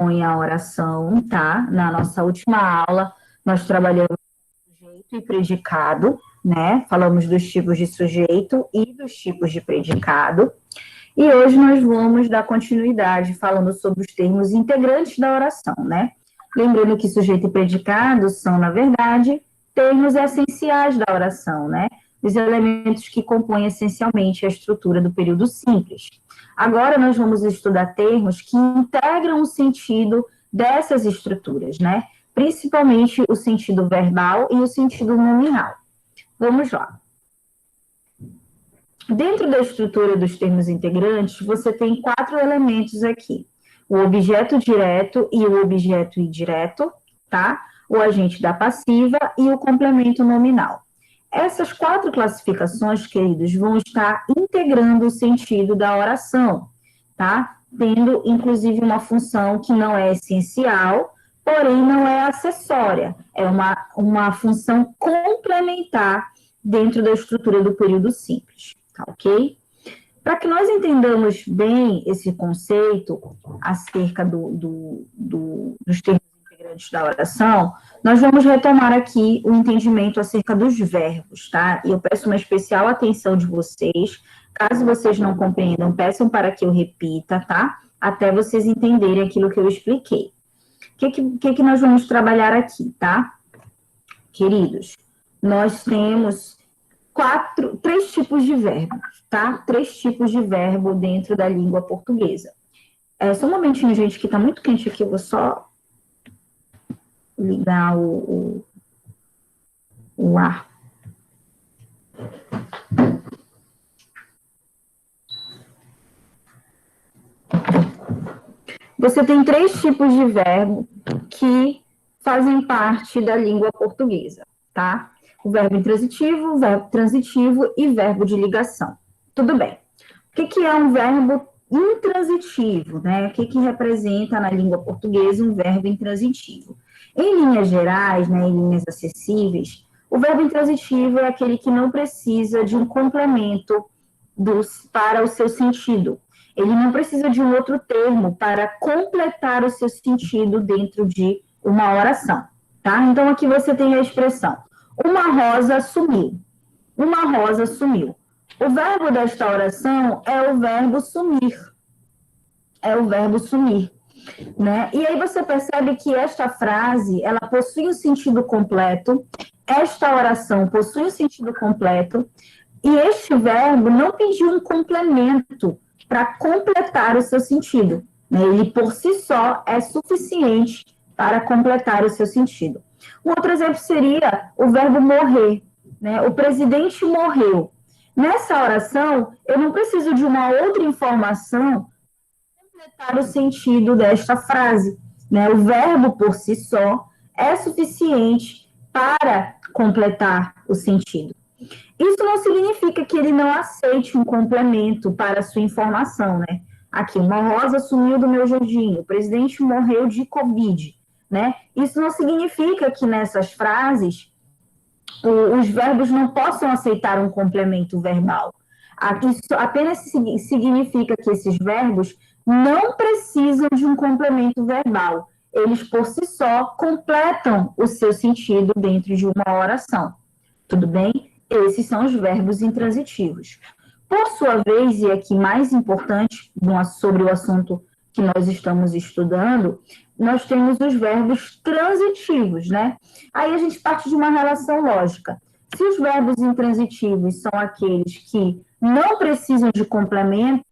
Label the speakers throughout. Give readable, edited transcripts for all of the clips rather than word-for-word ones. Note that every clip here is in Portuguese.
Speaker 1: compõem a oração, tá? Na nossa última aula, nós trabalhamos sujeito e predicado, né? Falamos dos tipos de sujeito e dos tipos de predicado. E hoje nós vamos dar continuidade falando sobre os termos integrantes da oração, né? Lembrando que sujeito e predicado são, na verdade, termos essenciais da oração, né? Os elementos que compõem essencialmente a estrutura do período simples. Agora nós vamos estudar termos que integram o sentido dessas estruturas, né? Principalmente o sentido verbal e o sentido nominal. Vamos lá. Dentro da estrutura dos termos integrantes, você tem 4 elementos aqui. O objeto direto e o objeto indireto, tá? O agente da passiva e o complemento nominal. Essas 4 classificações, queridos, vão estar integrando o sentido da oração, tá? Tendo, inclusive, uma função que não é essencial, porém não é acessória. É uma função complementar dentro da estrutura do período simples, tá ok? Para que nós entendamos bem esse conceito acerca dos termos integrantes da oração, nós vamos retomar aqui o entendimento acerca dos verbos, tá? E eu peço uma especial atenção de vocês. Caso vocês não compreendam, peçam para que eu repita, tá? Até vocês entenderem aquilo que eu expliquei. O que nós vamos trabalhar aqui, tá? Queridos, nós temos 3 tipos de verbos, tá? 3 tipos de verbo dentro da língua portuguesa. Só um momentinho, gente, que tá muito quente aqui, eu vou só ligar o ar. Você tem 3 tipos de verbo que fazem parte da língua portuguesa, tá? O verbo intransitivo, o verbo transitivo e verbo de ligação. Tudo bem. O que é um verbo intransitivo, né? O que representa na língua portuguesa um verbo intransitivo? Em linhas gerais, né, em linhas acessíveis, o verbo intransitivo é aquele que não precisa de um complemento para o seu sentido. Ele não precisa de um outro termo para completar o seu sentido dentro de uma oração, tá? Então, aqui você tem a expressão, uma rosa sumiu. Uma rosa sumiu. O verbo desta oração é o verbo sumir. É o verbo sumir, né? E aí você percebe que esta frase, ela possui um sentido completo, esta oração possui um sentido completo, e este verbo não pediu um complemento para completar o seu sentido, né? Ele, por si só, é suficiente para completar o seu sentido. Um outro exemplo seria o verbo morrer, né? O presidente morreu. Nessa oração, eu não preciso de uma outra informação para completar o sentido desta frase, né? O verbo, por si só, é suficiente para completar o sentido. Isso não significa que ele não aceite um complemento para a sua informação, né? Aqui, uma rosa sumiu do meu jardim, o presidente morreu de Covid, né? Isso não significa que nessas frases os verbos não possam aceitar um complemento verbal. Isso apenas significa que esses verbos não precisam de um complemento verbal. Eles, por si só, completam o seu sentido dentro de uma oração. Tudo bem? Esses são os verbos intransitivos. Por sua vez, e aqui mais importante sobre o assunto que nós estamos estudando, nós temos os verbos transitivos, né? Aí a gente parte de uma relação lógica. Se os verbos intransitivos são aqueles que não precisam de complemento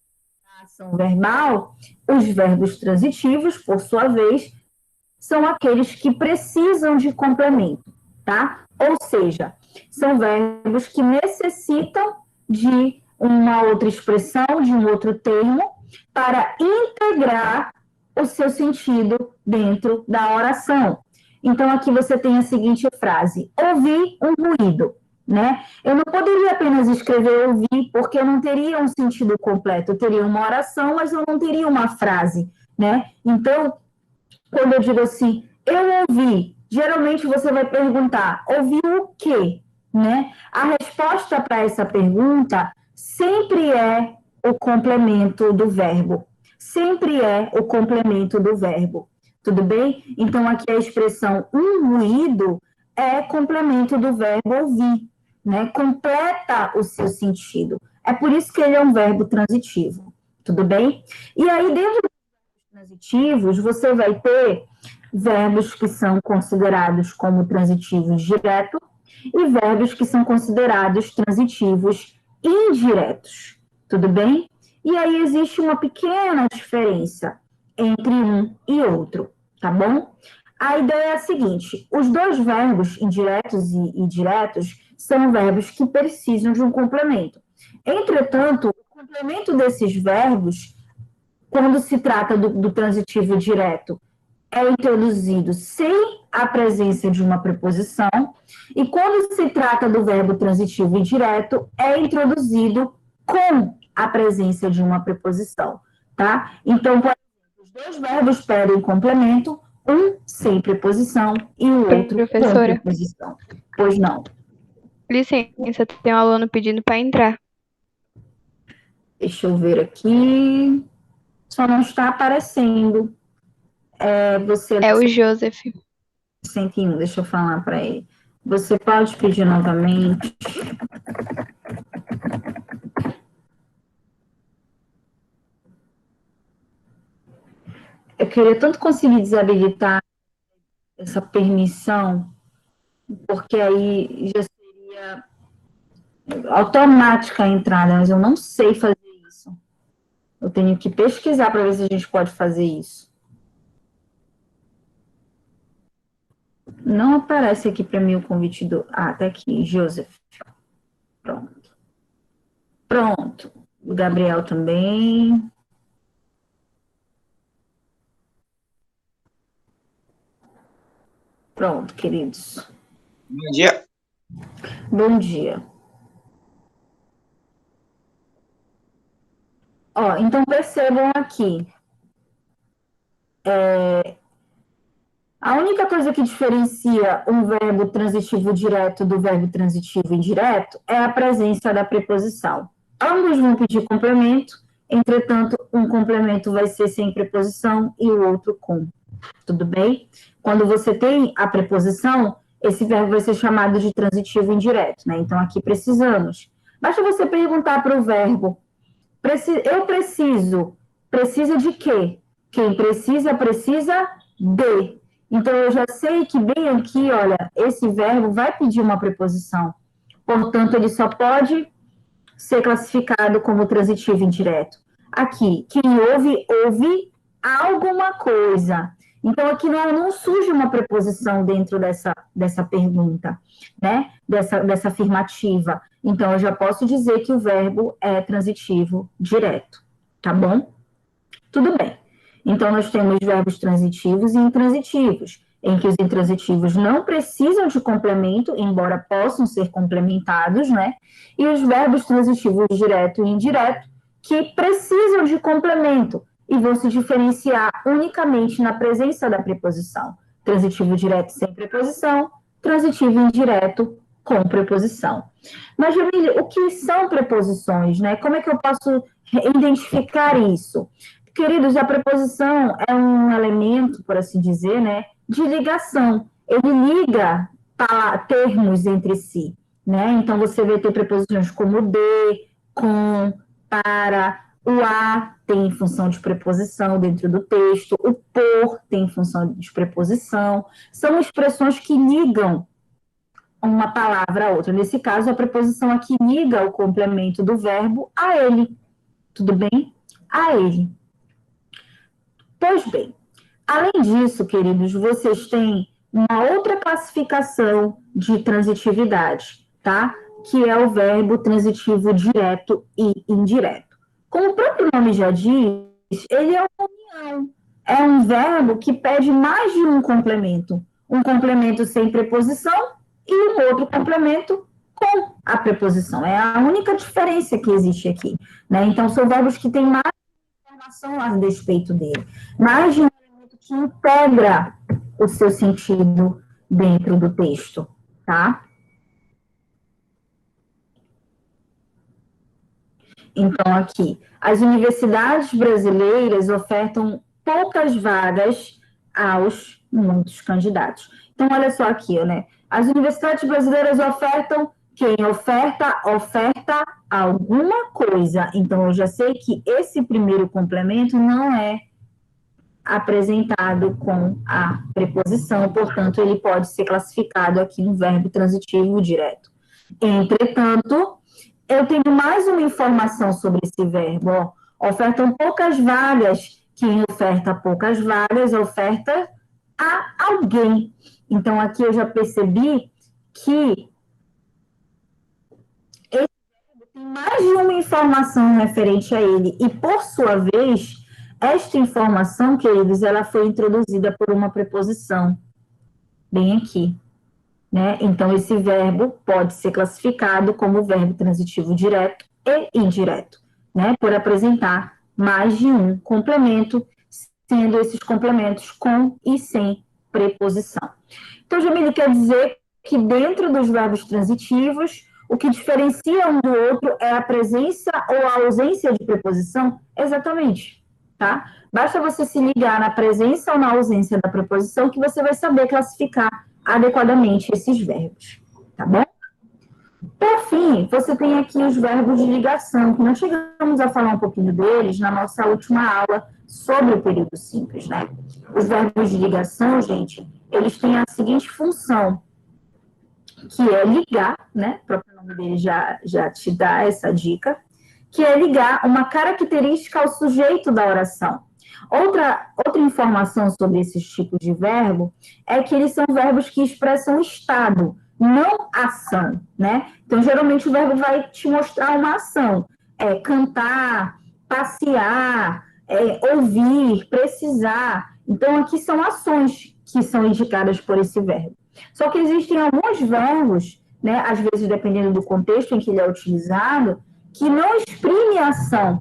Speaker 1: na ação verbal, os verbos transitivos, por sua vez, são aqueles que precisam de complemento, tá? Ou seja, são verbos que necessitam de uma outra expressão, de um outro termo, para integrar o seu sentido dentro da oração. Então, aqui você tem a seguinte frase, ouvi um ruído, né? Eu não poderia apenas escrever ouvir, porque eu não teria um sentido completo, eu teria uma oração, mas eu não teria uma frase, né? Então, quando eu digo assim, eu ouvi, geralmente você vai perguntar, ouviu o quê? Né? A resposta para essa pergunta sempre é o complemento do verbo. Sempre é o complemento do verbo. Tudo bem? Então, aqui a expressão um ruído é complemento do verbo ouvir, né? Completa o seu sentido. É por isso que ele é um verbo transitivo. Tudo bem? E aí, dentro dos transitivos, você vai ter verbos que são considerados como transitivos direto e verbos que são considerados transitivos indiretos. Tudo bem? E aí existe uma pequena diferença entre um e outro, tá bom? A ideia é a seguinte: os dois verbos indiretos e diretos são verbos que precisam de um complemento. Entretanto, o complemento desses verbos, quando se trata do transitivo direto, é introduzido sem a presença de uma preposição, e quando se trata do verbo transitivo indireto, é introduzido com a presença de uma preposição, tá? Então, por exemplo, os dois verbos pedem complemento, um sem preposição e o outro com
Speaker 2: Professora,
Speaker 1: preposição. Pois não.
Speaker 2: licença, tem um aluno pedindo para entrar.
Speaker 1: Deixa eu ver aqui. Só não está aparecendo. Você
Speaker 2: É o Joseph.
Speaker 1: 101, deixa eu falar para ele. Você pode pedir novamente? Eu queria tanto conseguir desabilitar essa permissão, porque aí já seria automática a entrada, mas eu não sei fazer isso. Eu tenho que pesquisar para ver se a gente pode fazer isso. Não aparece aqui para mim o convite do... Ah, tá aqui, Joseph. Pronto. Pronto. O Gabriel também. Pronto, queridos.
Speaker 3: Bom dia.
Speaker 1: Bom dia. Ó, então percebam aqui. A única coisa que diferencia um verbo transitivo direto do verbo transitivo indireto é a presença da preposição. Ambos vão pedir complemento, entretanto, um complemento vai ser sem preposição e o outro com. Tudo bem? Quando você tem a preposição, esse verbo vai ser chamado de transitivo indireto, né? Então, aqui precisamos. Basta você perguntar para o verbo: eu preciso. Precisa de quê? Quem precisa, precisa de. Então, eu já sei que bem aqui, olha, esse verbo vai pedir uma preposição. Portanto, ele só pode ser classificado como transitivo indireto. Aqui, quem ouve, ouve alguma coisa. Então, aqui não surge uma preposição dentro dessa pergunta, né? Dessa afirmativa. Então, eu já posso dizer que o verbo é transitivo direto, tá bom? Tudo bem. Então, nós temos verbos transitivos e intransitivos, em que os intransitivos não precisam de complemento, embora possam ser complementados, né? E os verbos transitivos direto e indireto, que precisam de complemento e vão se diferenciar unicamente na presença da preposição. Transitivo direto sem preposição, transitivo indireto com preposição. Mas, Jamile, o que são preposições, né? Como é que eu posso identificar isso? Queridos, a preposição é um elemento, por assim dizer, né, de ligação. Ele liga termos entre si, né? Então, você vai ter preposições como de, com, para, o a tem função de preposição dentro do texto, o por tem função de preposição. São expressões que ligam uma palavra a outra. Nesse caso, a preposição aqui liga o complemento do verbo a ele. Tudo bem? A ele. Pois bem, além disso, queridos, vocês têm uma outra classificação de transitividade, tá? Que é o verbo transitivo direto e indireto. Como o próprio nome já diz, ele é uma união. É um verbo que pede mais de um complemento. Um complemento sem preposição e um outro complemento com a preposição. É a única diferença que existe aqui, né? Então, são verbos que têm mais informação a respeito dele, mais de um elemento que integra o seu sentido dentro do texto, tá? Então, aqui, as universidades brasileiras ofertam poucas vagas aos muitos candidatos. Então, olha só aqui, né? As universidades brasileiras ofertam, quem oferta, oferta alguma coisa. Então, eu já sei que esse primeiro complemento não é apresentado com a preposição, portanto, ele pode ser classificado aqui no verbo transitivo direto. Entretanto, eu tenho mais uma informação sobre esse verbo. Ó. Ofertam poucas vagas. Quem oferta poucas vagas, oferta a alguém. Então, aqui eu já percebi que esse verbo tem mais de uma informação referente a ele. E, por sua vez, esta informação, queridos, ela foi introduzida por uma preposição. Bem aqui. Né? Então, esse verbo pode ser classificado como verbo transitivo direto e indireto, né? Por apresentar mais de um complemento, sendo esses complementos com e sem preposição. Então, Jamile, quer dizer que dentro dos verbos transitivos, o que diferencia um do outro é a presença ou a ausência de preposição? Exatamente, tá? Basta você se ligar na presença ou na ausência da preposição que você vai saber classificar adequadamente esses verbos, tá bom? Por fim, você tem aqui os verbos de ligação, que nós chegamos a falar um pouquinho deles na nossa última aula sobre o período simples, né? Os verbos de ligação, gente, eles têm a seguinte função, que é ligar, né? O próprio nome dele já te dá essa dica, que é ligar uma característica ao sujeito da oração. Outra informação sobre esses tipos de verbo é que eles são verbos que expressam estado, não ação, né? Então, geralmente, o verbo vai te mostrar uma ação. Cantar, passear, ouvir, precisar. Então, aqui são ações que são indicadas por esse verbo. Só que existem alguns verbos, né, às vezes, dependendo do contexto em que ele é utilizado, que não exprime ação,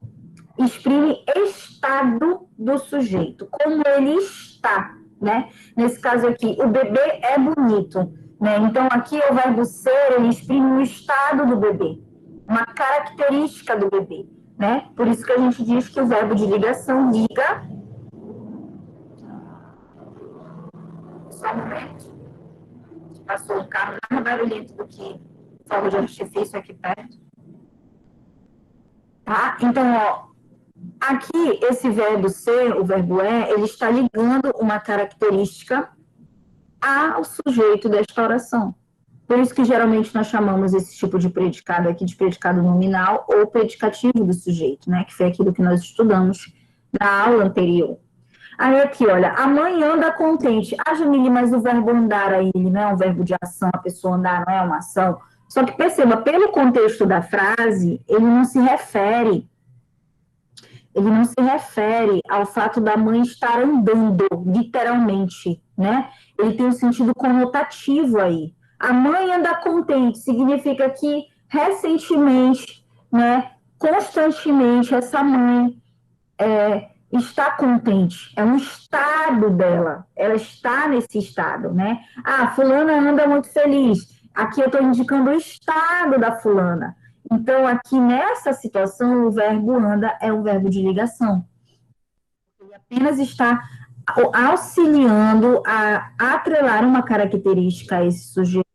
Speaker 1: exprime estado do sujeito, como ele está, né? Nesse caso aqui, o bebê é bonito, né? Então, aqui o verbo ser, ele exprime o estado do bebê, uma característica do bebê, né? Por isso que a gente diz que o verbo de ligação liga... Só um momento. Passou um carro mais barulhento do que fogo de artifício aqui perto. Tá? Então, ó, aqui, esse verbo ser, o verbo é, ele está ligando uma característica ao sujeito desta oração. Por isso que, geralmente, nós chamamos esse tipo de predicado aqui de predicado nominal ou predicativo do sujeito, né? Que foi aquilo que nós estudamos na aula anterior. Aí, aqui, olha, a mãe anda contente. Ah, Jamile, mas o verbo andar aí, ele não é um verbo de ação, a pessoa andar não é uma ação. Só que, perceba, pelo contexto da frase, ele não se refere ao fato da mãe estar andando, literalmente, né? Ele tem um sentido conotativo aí. A mãe anda contente significa que recentemente, né, constantemente, essa mãe está contente. É um estado dela. Ela está nesse estado, né? Ah, fulana anda muito feliz. Aqui eu estou indicando o estado da fulana. Então, aqui nessa situação, o verbo anda é um verbo de ligação. Ele apenas está auxiliando a atrelar uma característica a esse sujeito,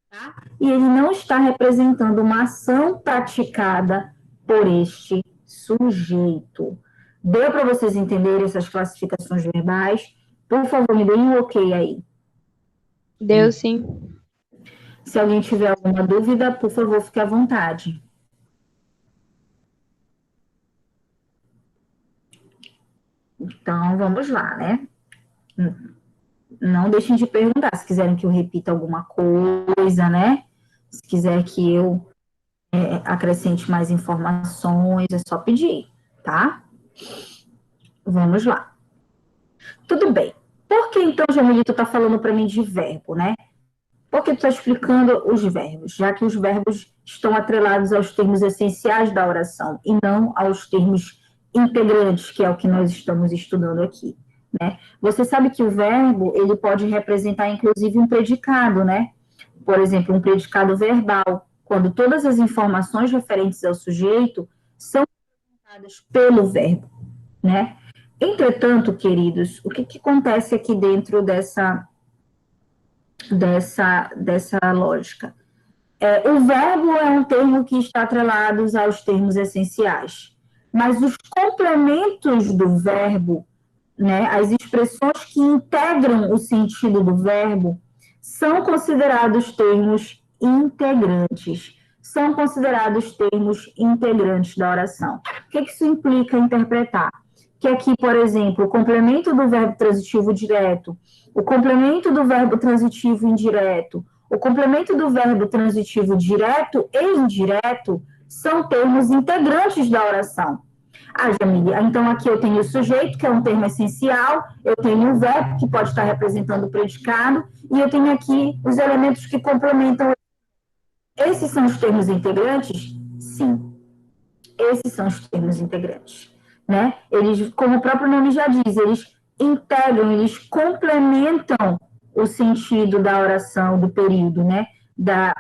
Speaker 1: tá? E ele não está representando uma ação praticada por este sujeito. Deu para vocês entenderem essas classificações verbais? Por favor, me deem um ok aí.
Speaker 2: Deu sim.
Speaker 1: Se alguém tiver alguma dúvida, por favor, fique à vontade. Então, vamos lá, né? Não deixem de perguntar, se quiserem que eu repita alguma coisa, né? Se quiser que eu acrescente mais informações, é só pedir, tá? Vamos lá. Tudo bem. Por que, então, Jamile, tu tá falando para mim de verbo, né? Porque tu está explicando os verbos, já que os verbos estão atrelados aos termos essenciais da oração e não aos termos integrantes, que é o que nós estamos estudando aqui, né? Você sabe que o verbo, ele pode representar, inclusive, um predicado, né? Por exemplo, um predicado verbal, quando todas as informações referentes ao sujeito são representadas pelo verbo, né? Entretanto, queridos, o que acontece aqui dentro dessa lógica? O verbo é um termo que está atrelado aos termos essenciais, mas os complementos do verbo, né, as expressões que integram o sentido do verbo, são considerados termos integrantes. São considerados termos integrantes da oração. O que isso implica interpretar? Que aqui, por exemplo, o complemento do verbo transitivo direto, o complemento do verbo transitivo indireto, o complemento do verbo transitivo direto e indireto são termos integrantes da oração. Jamile, então aqui eu tenho o sujeito, que é um termo essencial, eu tenho o verbo, que pode estar representando o predicado, e eu tenho aqui os elementos que complementam. Esses são os termos integrantes? Sim, esses são os termos integrantes. Né? Eles, como o próprio nome já diz, eles integram, eles complementam o sentido da oração, do período, né? da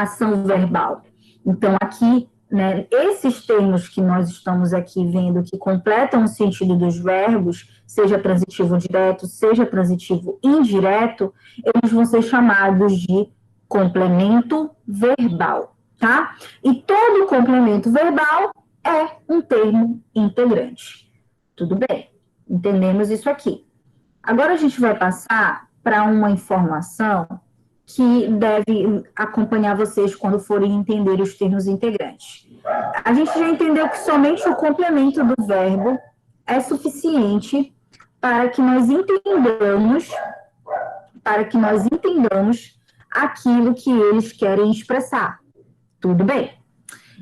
Speaker 1: ação verbal. Então, aqui, né, esses termos que nós estamos aqui vendo, que completam o sentido dos verbos, seja transitivo direto, seja transitivo indireto, eles vão ser chamados de complemento verbal, tá? E todo complemento verbal é um termo integrante. Tudo bem? Entendemos isso aqui. Agora a gente vai passar para uma informação que deve acompanhar vocês quando forem entender os termos integrantes. A gente já entendeu que somente o complemento do verbo é suficiente para que nós entendamos aquilo que eles querem expressar. Tudo bem?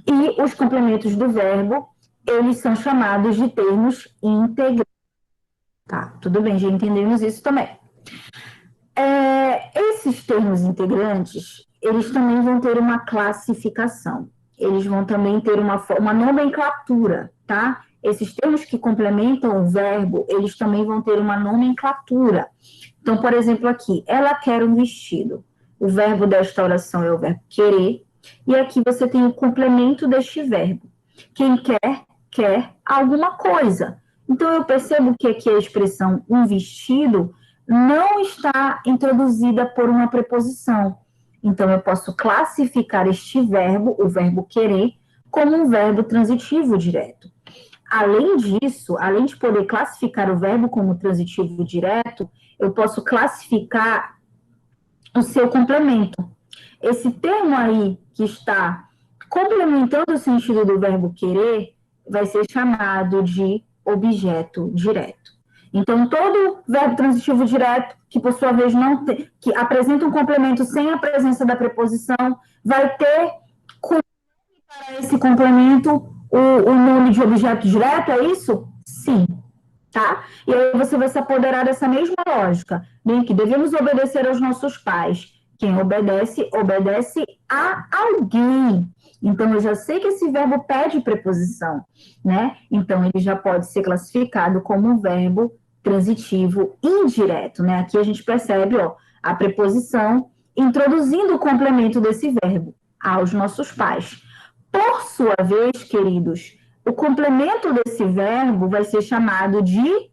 Speaker 1: E os complementos do verbo, eles são chamados de termos integrantes. Tá, tudo bem, já entendemos isso também. Esses termos integrantes, eles também vão ter uma classificação. Eles vão também ter uma nomenclatura, tá? Esses termos que complementam o verbo, eles também vão ter uma nomenclatura. Então, por exemplo, aqui, ela quer um vestido. O verbo desta oração é o verbo querer. E aqui você tem o complemento deste verbo. Quem quer alguma coisa. Então, eu percebo que aqui a expressão um vestido não está introduzida por uma preposição. Então, eu posso classificar este verbo, o verbo querer, como um verbo transitivo direto. Além disso, além de poder classificar o verbo como transitivo direto, eu posso classificar o seu complemento. Esse termo aí que está complementando o sentido do verbo querer vai ser chamado de objeto direto. Então, todo verbo transitivo direto, que por sua vez não tem, que apresenta um complemento sem a presença da preposição, vai ter para esse complemento o nome de objeto direto, é isso? Sim. Tá? E aí você vai se apoderar dessa mesma lógica, bem que devemos obedecer aos nossos pais. Quem obedece, obedece a alguém. Então, eu já sei que esse verbo pede preposição, né? Então, ele já pode ser classificado como um verbo transitivo indireto, né? Aqui a gente percebe, ó, a preposição introduzindo o complemento desse verbo, aos nossos pais. Por sua vez, queridos, o complemento desse verbo vai ser chamado de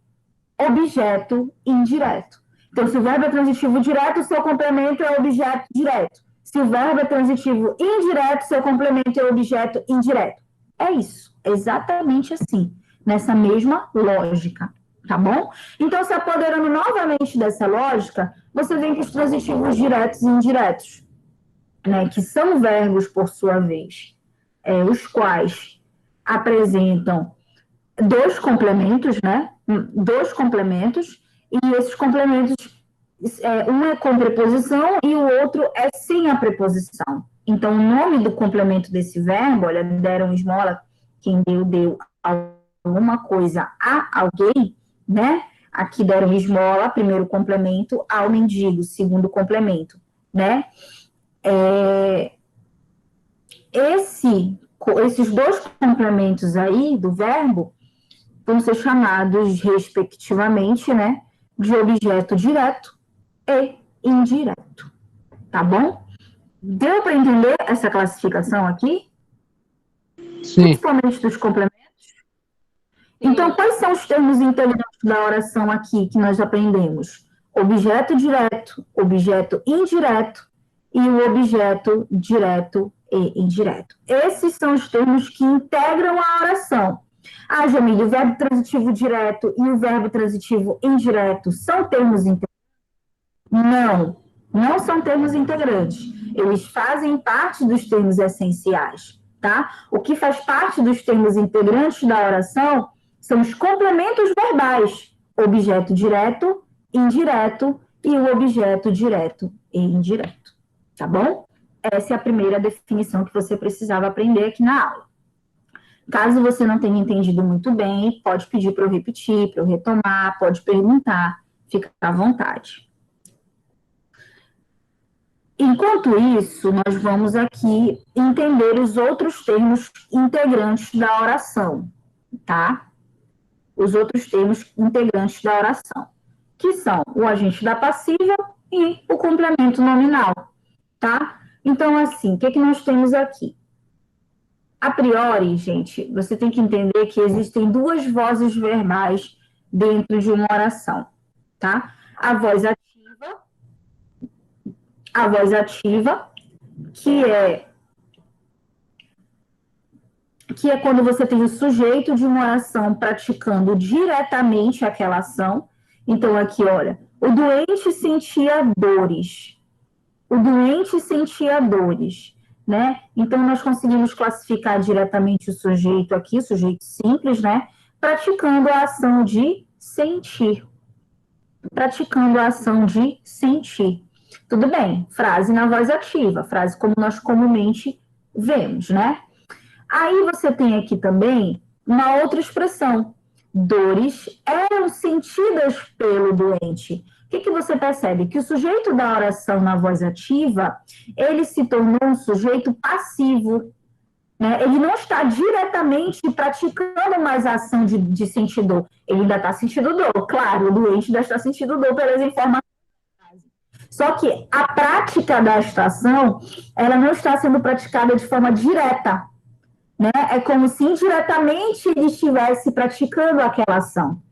Speaker 1: objeto indireto. Então, se o verbo é transitivo direto, seu complemento é objeto direto. Se o verbo é transitivo indireto, seu complemento é objeto indireto. É isso, exatamente assim, nessa mesma lógica, tá bom? Então, se apoderando novamente dessa lógica, você vem com os transitivos diretos e indiretos, né, que são verbos, por sua vez, os quais apresentam dois complementos, né? Dois complementos, e esses complementos, um é com preposição e o outro é sem a preposição. Então, o nome do complemento desse verbo, olha, deram esmola, quem deu alguma coisa a alguém, né? Aqui deram esmola, primeiro complemento, ao mendigo, segundo complemento, né? Esses dois complementos aí do verbo vão ser chamados, respectivamente, né, de objeto direto e indireto, tá bom? Deu para entender essa classificação aqui?
Speaker 3: Sim.
Speaker 1: Principalmente dos complementos? Então, quais são os termos integrantes da oração aqui que nós aprendemos? Objeto direto, objeto indireto e o objeto direto e indireto. Esses são os termos que integram a oração. Ah, Jamília, o verbo transitivo direto e o verbo transitivo indireto são termos integrantes? Não, não são termos integrantes. Eles fazem parte dos termos essenciais, tá? O que faz parte dos termos integrantes da oração são os complementos verbais, objeto direto, indireto e o objeto direto e indireto, tá bom? Essa é a primeira definição que você precisava aprender aqui na aula. Caso você não tenha entendido muito bem, pode pedir para eu repetir, para eu retomar, pode perguntar, fica à vontade. Enquanto isso, nós vamos aqui entender os outros termos integrantes da oração, tá? Os outros termos integrantes da oração, que são o agente da passiva e o complemento nominal, tá? Então, assim, o que nós temos aqui? A priori, gente, você tem que entender que existem duas vozes verbais dentro de uma oração, tá? A voz ativa, que é quando você tem o sujeito de uma oração praticando diretamente aquela ação. Então, aqui, olha, o doente sentia dores. O doente sentia dores, né? Então, nós conseguimos classificar diretamente o sujeito aqui, o sujeito simples, né? Praticando a ação de sentir. Praticando a ação de sentir. Tudo bem, frase na voz ativa, frase como nós comumente vemos, né? Aí você tem aqui também uma outra expressão. Dores eram sentidas pelo doente. O que você percebe? Que o sujeito da oração na voz ativa, ele se tornou um sujeito passivo, né? Ele não está diretamente praticando mais a ação de sentir dor. Ele ainda está sentindo dor, claro, o doente ainda está sentindo dor pelas informações. Só que a prática da ação, ela não está sendo praticada de forma direta, né? É como se indiretamente ele estivesse praticando aquela ação.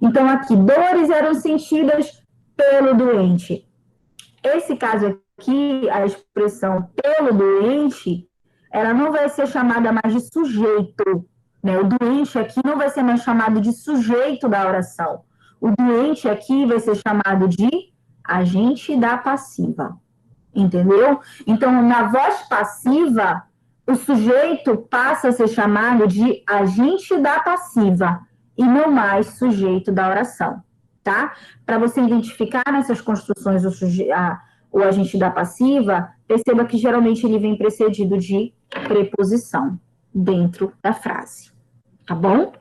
Speaker 1: Então, aqui, dores eram sentidas pelo doente. Esse caso aqui, a expressão pelo doente, ela não vai ser chamada mais de sujeito, né? O doente aqui não vai ser mais chamado de sujeito da oração. O doente aqui vai ser chamado de agente da passiva, entendeu? Então, na voz passiva, o sujeito passa a ser chamado de agente da passiva e não mais sujeito da oração, tá? Para você identificar nessas construções o agente da passiva, perceba que geralmente ele vem precedido de preposição dentro da frase, tá bom?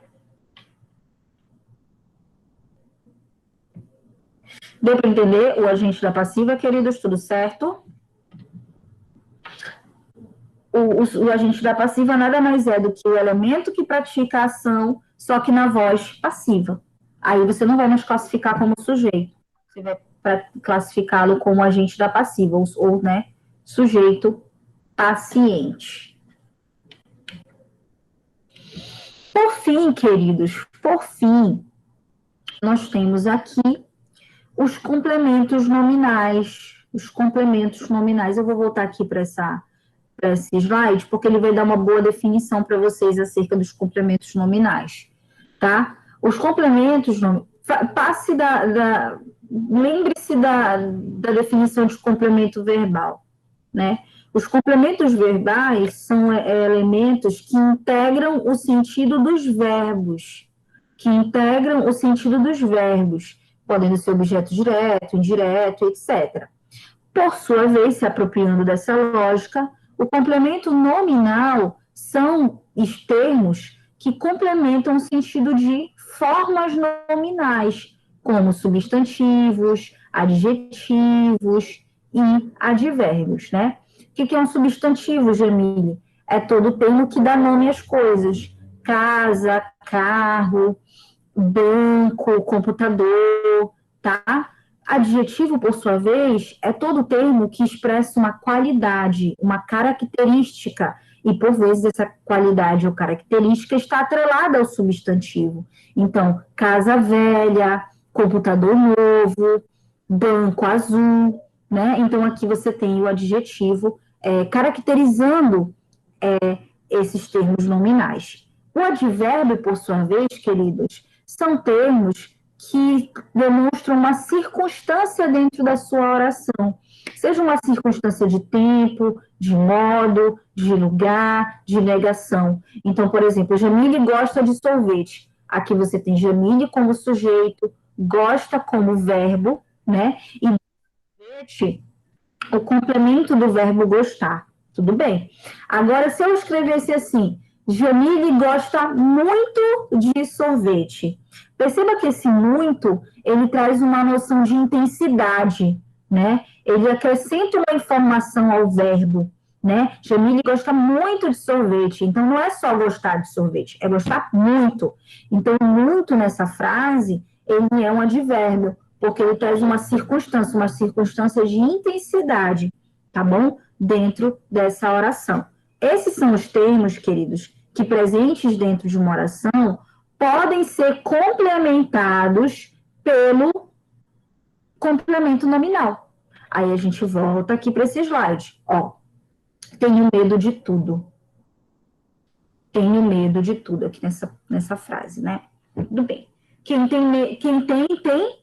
Speaker 1: Deu para entender o agente da passiva, queridos? Tudo certo? O agente da passiva nada mais é do que o elemento que pratica a ação, só que na voz passiva. Aí você não vai mais classificar como sujeito, você vai classificá-lo como agente da passiva, ou né, sujeito paciente. Por fim, queridos, nós temos aqui os complementos nominais. Os complementos nominais, eu vou voltar aqui para esse slide, porque ele vai dar uma boa definição para vocês acerca dos complementos nominais, tá? Os complementos, lembre-se da definição de complemento verbal, né? Os complementos verbais são elementos que integram o sentido dos verbos, podendo ser objeto direto, indireto, etc. Por sua vez, se apropriando dessa lógica, o complemento nominal são os termos que complementam o sentido de formas nominais, como substantivos, adjetivos e advérbios, né? O que é um substantivo, Jamile? É todo termo que dá nome às coisas. Casa, carro, banco, computador, tá? Adjetivo, por sua vez, é todo termo que expressa uma qualidade, uma característica e por vezes essa qualidade ou característica está atrelada ao substantivo. Então, casa velha, computador novo, banco azul, né? Então, aqui você tem o adjetivo caracterizando esses termos nominais. O advérbio, por sua vez, queridos, são termos que demonstram uma circunstância dentro da sua oração. Seja uma circunstância de tempo, de modo, de lugar, de negação. Então, por exemplo, Jamile gosta de sorvete. Aqui você tem Jamile como sujeito, gosta como verbo, né? E sorvete, o complemento do verbo gostar. Tudo bem. Agora, se eu escrevesse assim, Jamile gosta muito de sorvete. Perceba que esse muito, ele traz uma noção de intensidade, né? Ele acrescenta uma informação ao verbo, né? Jamile gosta muito de sorvete. Então, não é só gostar de sorvete, é gostar muito. Então, muito nessa frase, ele é um advérbio, porque ele traz uma circunstância de intensidade, tá bom? Dentro dessa oração. Esses são os termos, queridos, que presentes dentro de uma oração podem ser complementados pelo complemento nominal. Aí a gente volta aqui para esse slide. Ó, tenho medo de tudo. Tenho medo de tudo aqui nessa frase, né? Tudo bem. Quem tem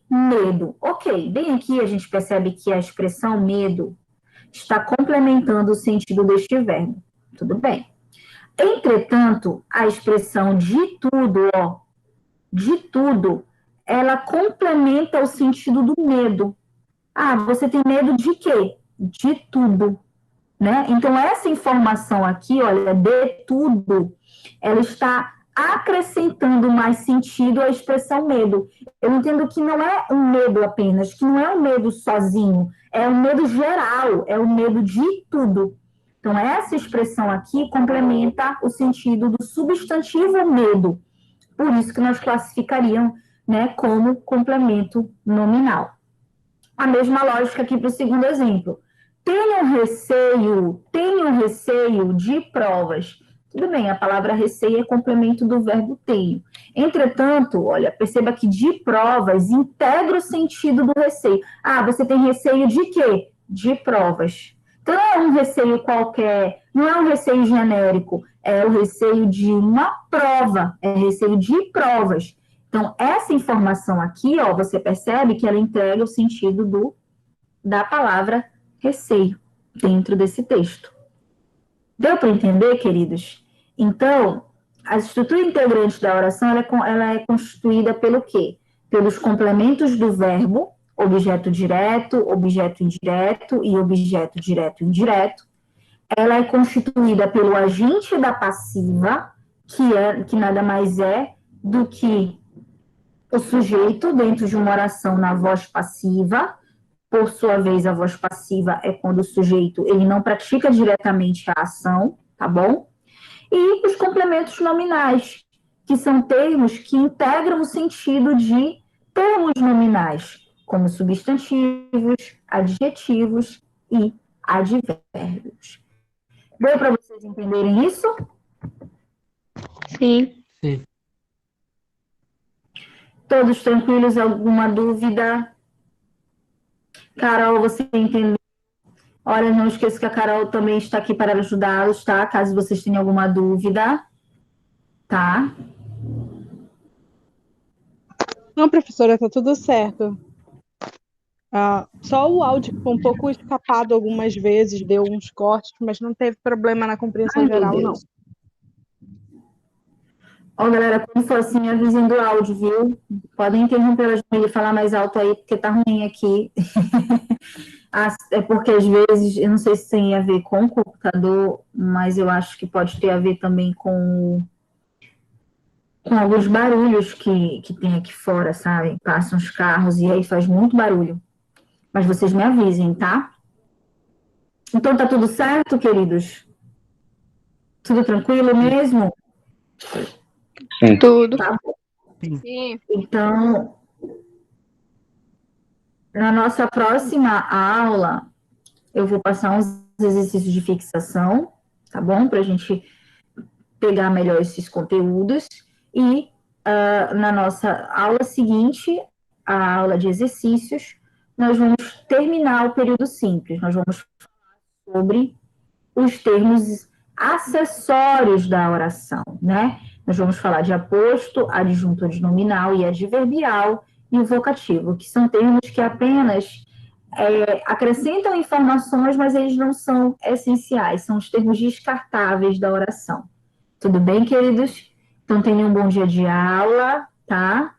Speaker 1: medo. Ok, bem aqui a gente percebe que a expressão medo está complementando o sentido deste verbo. Tudo bem. Entretanto, a expressão de tudo, ó, de tudo, ela complementa o sentido do medo. Ah, você tem medo de quê? De tudo, né? Então, essa informação aqui, olha, de tudo, ela está acrescentando mais sentido à expressão medo. Eu entendo que não é um medo apenas, que não é um medo sozinho, é um medo geral, é o medo de tudo. Então, essa expressão aqui complementa o sentido do substantivo medo. Por isso que nós classificaríamos, né, como complemento nominal. A mesma lógica aqui para o segundo exemplo. Tenho receio de provas. Tudo bem, a palavra receio é complemento do verbo tenho. Entretanto, olha, perceba que de provas integra o sentido do receio. Ah, você tem receio de quê? De provas. Então, não é um receio qualquer, não é um receio genérico, é o receio de uma prova, é receio de provas. Então, essa informação aqui, ó, você percebe que ela entrega o sentido da palavra receio dentro desse texto. Deu para entender, queridos? Então, a estrutura integrante da oração ela é constituída pelo quê? Pelos complementos do verbo, objeto direto, objeto indireto e objeto direto e indireto. Ela é constituída pelo agente da passiva, que nada mais é do que o sujeito dentro de uma oração na voz passiva. Por sua vez, a voz passiva é quando o sujeito ele não pratica diretamente a ação, tá bom? E os complementos nominais, que são termos que integram o sentido de termos nominais, como substantivos, adjetivos e advérbios. Deu para vocês entenderem isso?
Speaker 2: Sim.
Speaker 3: Sim.
Speaker 1: Todos tranquilos? Alguma dúvida? Carol, você entendeu? Olha, não esqueça que a Carol também está aqui para ajudá-los, tá? Caso vocês tenham alguma dúvida, tá?
Speaker 4: Não, professora, tá tudo certo. Só o áudio ficou um pouco escapado algumas vezes, deu uns cortes, mas não teve problema na compreensão
Speaker 1: Ai, meu
Speaker 4: geral, não.
Speaker 1: Deus. Ó, galera, quando for assim, avisem do áudio, viu? Podem interromper a Jamile e falar mais alto aí, porque tá ruim aqui. É porque às vezes, eu não sei se tem a ver com o computador, mas eu acho que pode ter a ver também com alguns barulhos que tem aqui fora, sabe? Passam os carros e aí faz muito barulho. Mas vocês me avisem, tá? Então tá tudo certo, queridos? Tudo tranquilo mesmo?
Speaker 3: Sim.
Speaker 2: Tudo.
Speaker 1: Tá bom.
Speaker 2: Sim.
Speaker 1: Então, na nossa próxima aula, eu vou passar uns exercícios de fixação, tá bom? Para a gente pegar melhor esses conteúdos e na nossa aula seguinte, a aula de exercícios, nós vamos terminar o período simples, nós vamos falar sobre os termos acessórios da oração, né? Nós vamos falar de aposto, adjunto nominal e adverbial e o vocativo, que são termos que apenas acrescentam informações, mas eles não são essenciais, são os termos descartáveis da oração. Tudo bem, queridos? Então, tenham um bom dia de aula, tá?